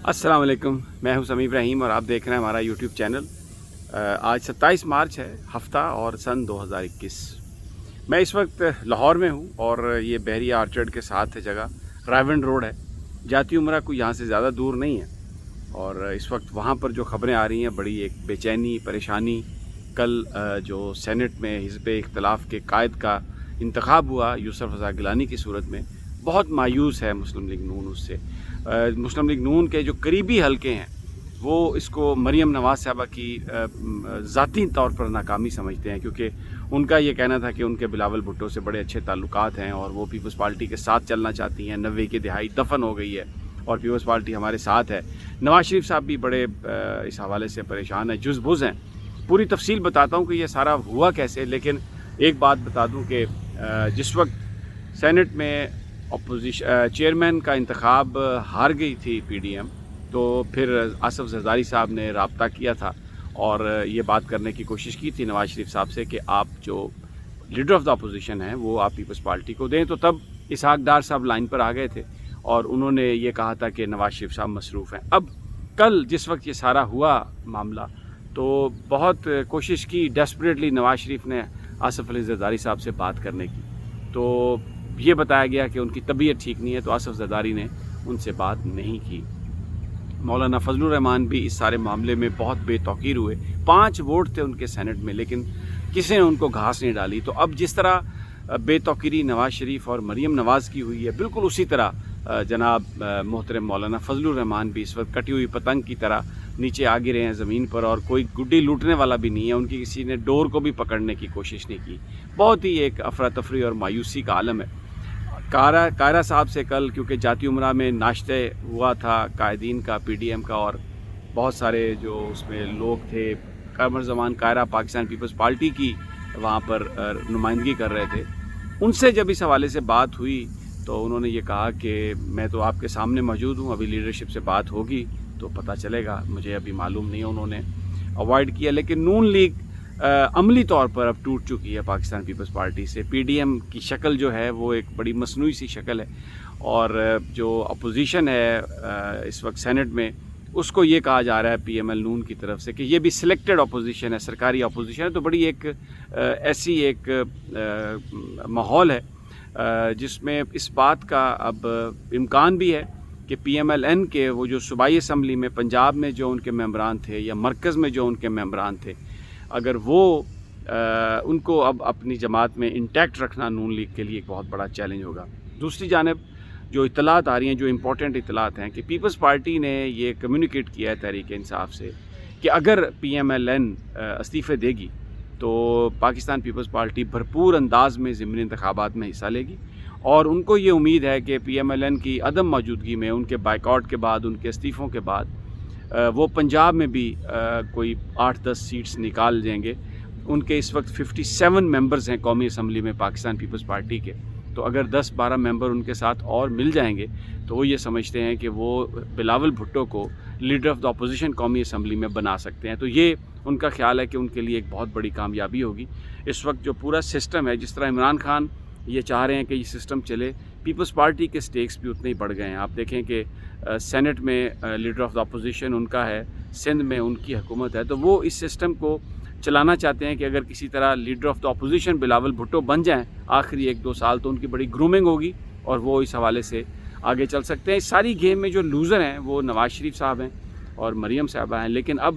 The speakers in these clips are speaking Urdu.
السلام علیکم، میں ہوں سمیع ابراہیم اور آپ دیکھ رہے ہیں ہمارا یوٹیوب چینل۔ آج 27 مارچ ہے، ہفتہ اور سن 2021۔ میں اس وقت لاہور میں ہوں اور یہ بحریہ آرچرڈ کے ساتھ ہے جگہ، رائیونڈ روڈ ہے۔ جاتی عمرہ کوئی یہاں سے زیادہ دور نہیں ہے اور اس وقت وہاں پر جو خبریں آ رہی ہیں بڑی ایک بے چینی، پریشانی۔ کل جو سینٹ میں حزب اختلاف کے قائد کا انتخاب ہوا یوسف رضا گیلانی کی صورت میں، بہت مایوس ہے مسلم لیگ نون اس سے۔ مسلم لیگ نون کے جو قریبی حلقے ہیں وہ اس کو مریم نواز صاحبہ کی ذاتی طور پر ناکامی سمجھتے ہیں، کیونکہ ان کا یہ کہنا تھا کہ ان کے بلاول بھٹو سے بڑے اچھے تعلقات ہیں اور وہ پیپلز پارٹی کے ساتھ چلنا چاہتی ہیں۔ 90 کی دہائی دفن ہو گئی ہے اور پیپلز پارٹی ہمارے ساتھ ہے۔ نواز شریف صاحب بھی بڑے اس حوالے سے پریشان ہیں، جز بز ہیں۔ پوری تفصیل بتاتا ہوں کہ یہ سارا ہوا کیسے، لیکن ایک بات بتا دوں کہ جس وقت سینٹ میں اپوزیشن چیئرمین کا انتخاب ہار گئی تھی پی ڈی ایم، تو پھر آصف زرداری صاحب نے رابطہ کیا تھا اور یہ بات کرنے کی کوشش کی تھی نواز شریف صاحب سے کہ آپ جو لیڈر آف دا اپوزیشن ہیں وہ آپ پیپلز پارٹی کو دیں، تو تب اسحاق ڈار صاحب لائن پر آ گئے تھے اور انہوں نے یہ کہا تھا کہ نواز شریف صاحب مصروف ہیں۔ اب کل جس وقت یہ سارا ہوا معاملہ، تو بہت کوشش کی ڈیسپریٹلی نواز شریف نے آصف علی زرداری صاحب سے بات کرنے کی، تو یہ بتایا گیا کہ ان کی طبیعت ٹھیک نہیں ہے، تو آصف زرداری نے ان سے بات نہیں کی۔ مولانا فضل الرحمان بھی اس سارے معاملے میں بہت بے توقیر ہوئے۔ 5 ووٹ تھے ان کے سینٹ میں، لیکن کسی نے ان کو گھاس نہیں ڈالی۔ تو اب جس طرح بے توقیری نواز شریف اور مریم نواز کی ہوئی ہے، بالکل اسی طرح جناب محترم مولانا فضل الرحمان بھی اس وقت کٹی ہوئی پتنگ کی طرح نیچے آ گرے ہیں زمین پر، اور کوئی گڈی لوٹنے والا بھی نہیں ہے، ان کی کسی نے ڈور کو بھی پکڑنے کی کوشش نہیں کی۔ بہت ہی ایک افراتفری اور مایوسی کا عالم ہے۔ قاہرہ صاحب سے کل کیونکہ جاتی عمرہ میں ناشتے ہوا تھا قائدین کا، پی ڈی ایم کا، اور بہت سارے جو اس میں لوگ تھے قمر زمان قاہرہ پاکستان پیپلز پارٹی کی وہاں پر نمائندگی کر رہے تھے، ان سے جب اس حوالے سے بات ہوئی تو انہوں نے یہ کہا کہ میں تو آپ کے سامنے موجود ہوں، ابھی لیڈرشپ سے بات ہوگی تو پتہ چلے گا، مجھے ابھی معلوم نہیں ہے۔ انہوں نے اوائڈ کیا، لیکن نون لیگ عملی طور پر اب ٹوٹ چکی ہے پاکستان پیپلز پارٹی سے۔ پی ڈی ایم کی شکل جو ہے وہ ایک بڑی مصنوعی سی شکل ہے، اور جو اپوزیشن ہے اس وقت سینٹ میں، اس کو یہ کہا جا رہا ہے پی ایم ایل نون کی طرف سے کہ یہ بھی سلیکٹڈ اپوزیشن ہے، سرکاری اپوزیشن ہے۔ تو بڑی ایک ایسی ایک ماحول ہے جس میں اس بات کا اب امکان بھی ہے کہ پی ایم ایل این کے وہ جو صوبائی اسمبلی میں پنجاب میں جو ان کے ممبران تھے یا مرکز میں جو ان کے ممبران تھے، اگر وہ ان کو اب اپنی جماعت میں انٹیکٹ رکھنا نون لیگ کے لیے ایک بہت بڑا چیلنج ہوگا۔ دوسری جانب جو اطلاعات آ رہی ہیں، جو امپورٹنٹ اطلاعات ہیں، کہ پیپلز پارٹی نے یہ کمیونیکیٹ کیا ہے تحریک انصاف سے کہ اگر پی ایم ایل این استعفے دے گی تو پاکستان پیپلز پارٹی بھرپور انداز میں ضمنی انتخابات میں حصہ لے گی، اور ان کو یہ امید ہے کہ پی ایم ایل این کی عدم موجودگی میں، ان کے بائیکاٹ کے بعد، ان کے استعفوں کے بعد، وہ پنجاب میں بھی کوئی 8-10 سیٹس نکال دیں گے۔ ان کے اس وقت 57 ممبرز ہیں قومی اسمبلی میں پاکستان پیپلز پارٹی کے، تو اگر 10-12 ممبر ان کے ساتھ اور مل جائیں گے تو وہ یہ سمجھتے ہیں کہ وہ بلاول بھٹو کو لیڈر آف دا اپوزیشن قومی اسمبلی میں بنا سکتے ہیں۔ تو یہ ان کا خیال ہے کہ ان کے لیے ایک بہت بڑی کامیابی ہوگی۔ اس وقت جو پورا سسٹم ہے، جس طرح عمران خان یہ چاہ رہے ہیں کہ یہ سسٹم چلے، پیپلز پارٹی کے سٹیکس بھی اتنے ہی بڑھ گئے ہیں۔ آپ دیکھیں کہ سینٹ میں لیڈر آف دا اپوزیشن ان کا ہے، سندھ میں ان کی حکومت ہے، تو وہ اس سسٹم کو چلانا چاہتے ہیں کہ اگر کسی طرح leader of the opposition Bilawal Bhutto بن جائیں آخری 1-2 سال، تو ان کی بڑی گرومنگ ہوگی اور وہ اس حوالے سے آگے چل سکتے ہیں۔ اس ساری گیم میں جو لوزر ہیں وہ نواز شریف صاحب ہیں اور مریم صاحبہ ہیں، لیکن اب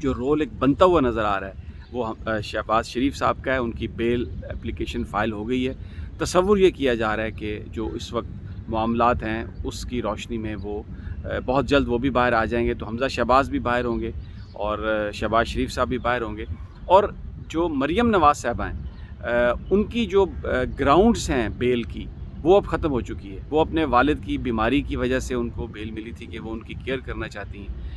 جو رول ایک بنتا ہوا نظر آ رہا ہے وہ شہباز شریف صاحب کا ہے۔ ان کی بیل اپلیکیشن فائل ہو گئی ہے۔ تصور یہ کیا جا رہا ہے کہ جو اس وقت معاملات ہیں اس کی روشنی میں وہ بہت جلد وہ بھی باہر آ جائیں گے، تو حمزہ شہباز بھی باہر ہوں گے اور شہباز شریف صاحب بھی باہر ہوں گے۔ اور جو مریم نواز صاحبہ ہیں، ان کی جو گراؤنڈز ہیں بیل کی، وہ اب ختم ہو چکی ہے۔ وہ اپنے والد کی بیماری کی وجہ سے ان کو بیل ملی تھی کہ وہ ان کی کیئر کرنا چاہتی ہیں،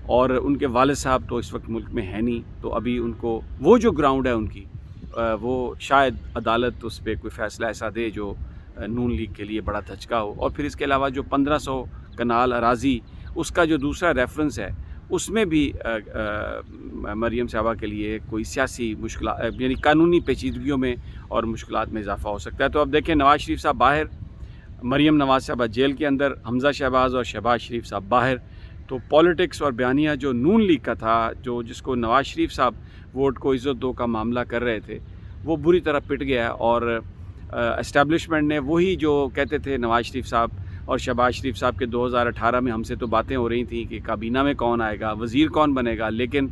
اور ان کے والد صاحب تو اس وقت ملک میں ہیں نہیں، تو ابھی ان کو وہ جو گراؤنڈ ہے ان کی، وہ شاید عدالت اس پہ کوئی فیصلہ ایسا دے جو نون لیگ کے لیے بڑا دھچکا ہو۔ اور پھر اس کے علاوہ جو 1500 کنال اراضی، اس کا جو دوسرا ریفرنس ہے، اس میں بھی مریم صاحبہ کے لیے کوئی سیاسی مشکلات، یعنی قانونی پیچیدگیوں میں اور مشکلات میں اضافہ ہو سکتا ہے۔ تو اب دیکھیں نواز شریف صاحب باہر، مریم نواز صاحبہ جیل کے اندر، حمزہ شہباز اور شہباز شریف صاحب باہر. تو پالیٹکس اور بیانیہ جو نون لیگ کا تھا، جس کو نواز شریف صاحب ووٹ کو عزت دو کا معاملہ کر رہے تھے، وہ بری طرح پٹ گیا. اور اسٹیبلشمنٹ نے وہی جو کہتے تھے نواز شریف صاحب اور شہباز شریف صاحب کے 2018 میں ہم سے تو باتیں ہو رہی تھیں کہ کابینہ میں کون آئے گا، وزیر کون بنے گا، لیکن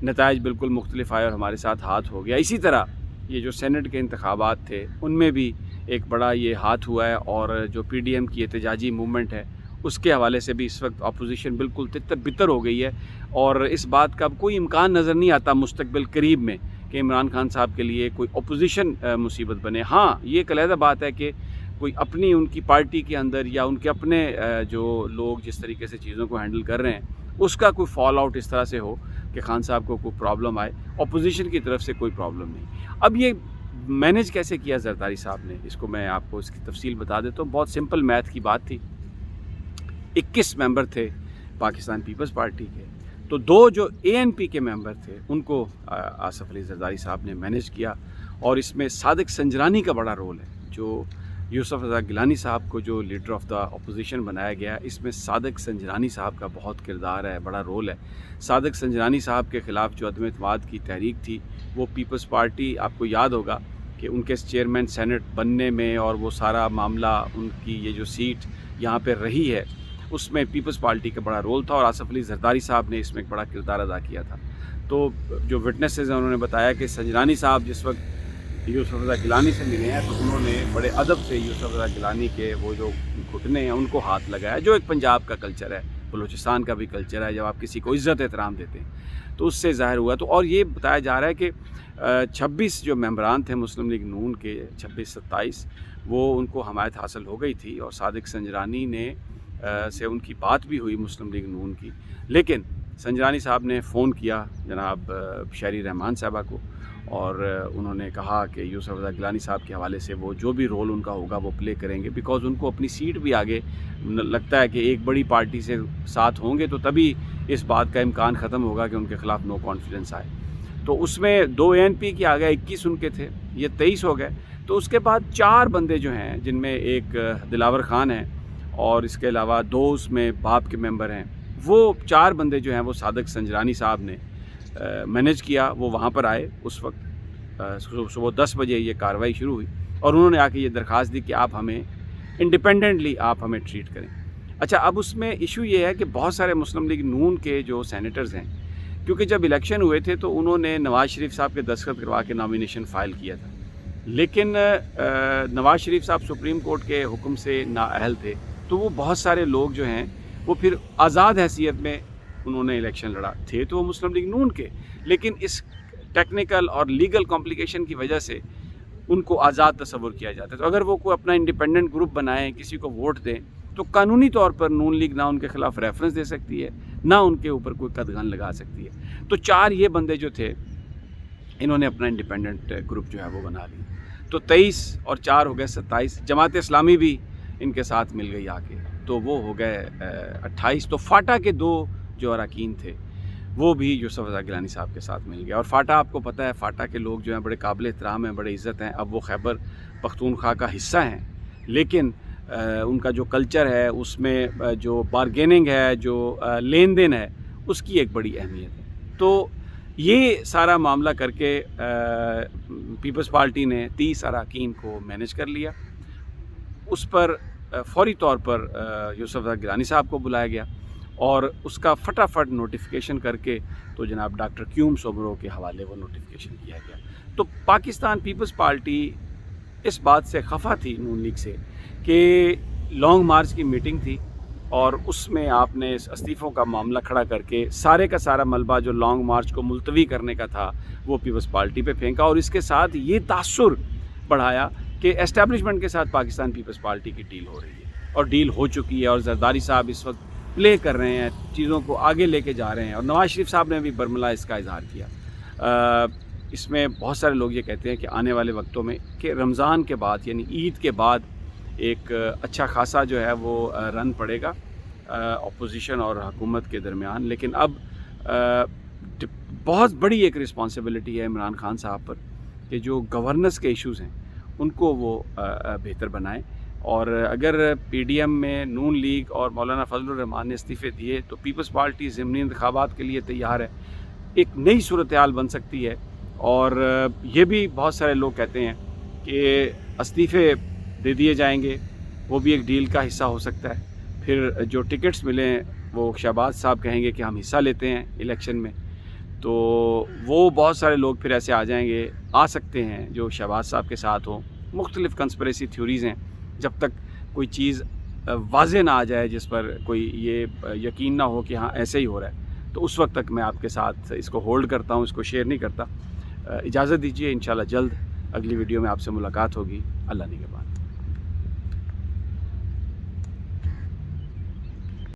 نتائج بالکل مختلف آئے اور ہمارے ساتھ ہاتھ ہو گیا. اسی طرح یہ جو سینٹ کے انتخابات تھے ان میں بھی ایک بڑا یہ ہاتھ ہوا ہے، اور جو پی ڈی ایم کی احتجاجی موومنٹ ہے اس کے حوالے سے بھی اس وقت اپوزیشن بالکل تتر بتر ہو گئی ہے. اور اس بات کا کوئی امکان نظر نہیں آتا مستقبل قریب میں کہ عمران خان صاحب کے لیے کوئی اپوزیشن مصیبت بنے. ہاں، یہ ایک علیحدہ بات ہے کہ کوئی اپنی ان کی پارٹی کے اندر یا ان کے اپنے جو لوگ جس طریقے سے چیزوں کو ہینڈل کر رہے ہیں اس کا کوئی فال آؤٹ اس طرح سے ہو کہ خان صاحب کو کوئی پرابلم آئے. اپوزیشن کی طرف سے کوئی پرابلم نہیں. اب یہ مینیج کیسے کیا زرداری صاحب نے، اس کو میں آپ کو اس کی تفصیل بتا دیتا ہوں. بہت سمپل میتھ کی بات تھی. 21 ممبر تھے پاکستان پیپلز پارٹی کے، تو 2 جو اے این پی کے ممبر تھے ان کو آصف علی زرداری صاحب نے مینیج کیا. اور اس میں صادق سنجرانی کا بڑا رول ہے. جو یوسف رضا گیلانی صاحب کو جو لیڈر آف دا اپوزیشن بنایا گیا، اس میں صادق سنجرانی صاحب کا بہت کردار ہے، بڑا رول ہے. صادق سنجرانی صاحب کے خلاف جو عدم اعتماد کی تحریک تھی، وہ پیپلز پارٹی، آپ کو یاد ہوگا کہ ان کے چیئرمین سینٹ بننے میں اور وہ سارا معاملہ، ان کی یہ جو سیٹ یہاں پہ رہی ہے، اس میں پیپلز پارٹی کا بڑا رول تھا، اور آصف علی زرداری صاحب نے اس میں ایک بڑا کردار ادا کیا تھا. تو جو وٹنسز ہیں انہوں نے بتایا کہ سنجرانی صاحب جس وقت یوسف رضا گیلانی سے ملے ہیں تو انہوں نے بڑے ادب سے یوسف رضا گیلانی کے وہ جو گھٹنے ہیں ان کو ہاتھ لگایا، جو ایک پنجاب کا کلچر ہے، بلوچستان کا بھی کلچر ہے. جب آپ کسی کو عزت احترام دیتے ہیں تو اس سے ظاہر ہوا. تو اور یہ بتایا جا رہا ہے کہ 26 جو ممبران تھے مسلم لیگ نون کے، 26-27، وہ ان کو حمایت حاصل ہو گئی تھی، اور صادق سنجرانی نے سے ان کی بات بھی ہوئی مسلم لیگ نون کی. لیکن سنجرانی صاحب نے فون کیا جناب شہری رحمان صاحبہ کو، اور انہوں نے کہا کہ یوسف رضا گیلانی صاحب کے حوالے سے وہ جو بھی رول ان کا ہوگا وہ پلے کریں گے، بیکاز ان کو اپنی سیٹ بھی آگے لگتا ہے کہ ایک بڑی پارٹی سے ساتھ ہوں گے تو تبھی اس بات کا امکان ختم ہوگا کہ ان کے خلاف نو کانفیڈنس آئے. تو اس میں 2 اے این پی کے آ گئے، 21 ان کے تھے، یہ 23 ہو گئے. تو اس کے بعد 4 بندے جو ہیں، جن میں ایک دلاور خان ہیں اور اس کے علاوہ 2 اس میں باپ کے ممبر ہیں، وہ 4 بندے جو ہیں وہ صادق سنجرانی صاحب نے مینیج کیا. وہ وہاں پر آئے اس وقت صبح 10 بجے یہ کارروائی شروع ہوئی، اور انہوں نے آ کے یہ درخواست دی کہ آپ ہمیں انڈیپینڈنٹلی آپ ہمیں ٹریٹ کریں. اچھا، اب اس میں ایشو یہ ہے کہ بہت سارے مسلم لیگ نون کے جو سینیٹرز ہیں، کیونکہ جب الیکشن ہوئے تھے تو انہوں نے نواز شریف صاحب کے دستخط کروا کے نامینیشن فائل کیا تھا، لیکن نواز شریف صاحب سپریم کورٹ کے حکم سے نااہل تھے. تو وہ بہت سارے لوگ جو ہیں وہ پھر آزاد حیثیت میں انہوں نے الیکشن لڑا. تھے تو وہ مسلم لیگ نون کے، لیکن اس ٹیکنیکل اور لیگل کمپلیکیشن کی وجہ سے ان کو آزاد تصور کیا جاتا ہے. تو اگر وہ کوئی اپنا انڈیپینڈنٹ گروپ بنائیں، کسی کو ووٹ دیں، تو قانونی طور پر نون لیگ نہ ان کے خلاف ریفرنس دے سکتی ہے، نہ ان کے اوپر کوئی قدغن لگا سکتی ہے. تو 4 یہ بندے جو تھے انہوں نے اپنا انڈیپینڈنٹ گروپ جو ہے وہ بنا لی. تو 23 اور 4 ہو گئے 27. جماعت اسلامی بھی ان کے ساتھ مل گئی آ کے، تو وہ ہو گئے 28. تو فاٹا کے 2 جو اراکین تھے وہ بھی یوسف رضا گیلانی صاحب کے ساتھ مل گیا. اور فاٹا آپ کو پتہ ہے، فاٹا کے لوگ جو ہیں بڑے قابل احترام ہیں، بڑے عزت ہیں. اب وہ خیبر پختونخوا کا حصہ ہیں، لیکن ان کا جو کلچر ہے اس میں جو بارگیننگ ہے، جو لین دین ہے، اس کی ایک بڑی اہمیت ہے. تو یہ سارا معاملہ کر کے پیپلز پارٹی نے 30 اراکین کو مینیج کر لیا. اس پر فوری طور پر یوسف رضا گیلانی صاحب کو بلایا گیا، اور اس کا فٹافٹ نوٹیفیکیشن کر کے تو جناب ڈاکٹر کیوم سوبرو کے حوالے وہ نوٹیفیکیشن کیا گیا. تو پاکستان پیپلز پارٹی اس بات سے خفا تھی نون لیگ سے کہ لانگ مارچ کی میٹنگ تھی، اور اس میں آپ نے اس استعفوں کا معاملہ کھڑا کر کے سارے کا سارا ملبہ جو لانگ مارچ کو ملتوی کرنے کا تھا وہ پیپلز پارٹی پہ پھینکا، اور اس کے ساتھ یہ تاثر بڑھایا کہ اسٹیبلشمنٹ کے ساتھ پاکستان پیپلز پارٹی کی ڈیل ہو رہی ہے، اور ڈیل ہو چکی ہے، اور زرداری صاحب اس وقت پلے کر رہے ہیں، چیزوں کو آگے لے کے جا رہے ہیں. اور نواز شریف صاحب نے بھی برملا اس کا اظہار کیا. اس میں بہت سارے لوگ یہ کہتے ہیں کہ آنے والے وقتوں میں کہ رمضان کے بعد یعنی عید کے بعد ایک اچھا خاصا جو ہے وہ رن پڑے گا اپوزیشن اور حکومت کے درمیان. لیکن اب بہت بڑی ایک رسپانسبلٹی ہے عمران خان صاحب پر کہ جو گورننس کے ایشوز ہیں ان کو وہ بہتر بنائیں. اور اگر پی ڈی ایم میں نون لیگ اور مولانا فضل الرحمان نے استعفے دیے تو پیپلز پارٹی ضمنی انتخابات کے لیے تیار ہے. ایک نئی صورتحال بن سکتی ہے. اور یہ بھی بہت سارے لوگ کہتے ہیں کہ استعفے دے دیے جائیں گے، وہ بھی ایک ڈیل کا حصہ ہو سکتا ہے. پھر جو ٹکٹس ملیں وہ شہباز صاحب کہیں گے کہ ہم حصہ لیتے ہیں الیکشن میں، تو وہ بہت سارے لوگ پھر ایسے آ جائیں گے، آ سکتے ہیں جو شہباز صاحب کے ساتھ ہوں. مختلف کنسپریسی تھیوریز ہیں. جب تک کوئی چیز واضح نہ آ جائے، جس پر کوئی یہ یقین نہ ہو کہ ہاں ایسے ہی ہو رہا ہے، تو اس وقت تک میں آپ کے ساتھ اس کو ہولڈ کرتا ہوں، اس کو شیئر نہیں کرتا. اجازت دیجیے، انشاءاللہ جلد اگلی ویڈیو میں آپ سے ملاقات ہوگی. اللہ نگہبان.